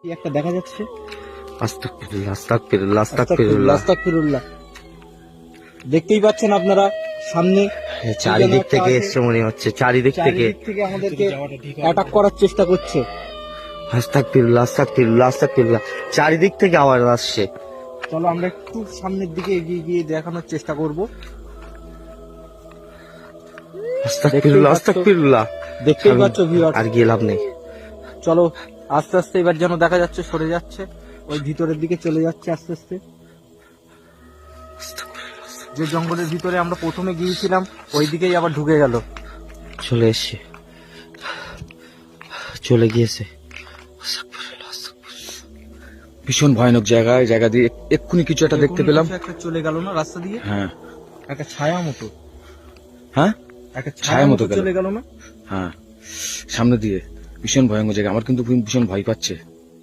কি একটা দেখা যাচ্ছে। আস্তাগফিরুল্লাহ, আস্তাগফিরুল্লাহ, আস্তাগফিরুল্লাহ। আস্তাগফিরুল্লাহ। দেখতেই পাচ্ছেন আপনারা সামনে চারিদিক থেকে এসছে মনে হচ্ছে, চারিদিক থেকে আমাদেরকে অ্যাটাক করার চেষ্টা করছে। আস্তাগফিরুল্লাহ, আস্তাগফিরুল্লাহ, আস্তাগফিরুল্লাহ। চারিদিক থেকে আওয়াজ আসছে। চলো আমরা একটু সামনের দিকে এগিয়ে গিয়ে দেখানোর চেষ্টা করব। আস্তাগফিরুল্লাহ, আস্তাগফিরুল্লাহ। দেখতেই পাচ্ছ ভিউয়ার, আর গিয়ে লাভ নেই। চলো আস্তে আস্তে এবার যেন দেখা যাচ্ছে সরে যাচ্ছে, ওই ভিতরের দিকে চলে যাচ্ছে আস্তে আস্তে। যে জঙ্গলের ভিতরে আমরা প্রথমে গিয়েছিলাম ওই দিকেই আবার ঢুকে গেল। চলে এসছে, চলে গিয়েছে। ভীষণ ভয়ানক জায়গায়, জায়গা দিয়ে এক্ষুনি কিছু একটা দেখতে পেলাম। একটা চলে গেল না রাস্তা দিয়ে? হ্যাঁ একটা ছায়া মতো, হ্যাঁ একটা ছায়া ছায়া মতো মতো চলে গেল না? হ্যাঁ, সামনে দিয়ে ভীষণ ভয়ানক জায়গা। আমার কিন্তু ভীষণ ভয় পাচ্ছে।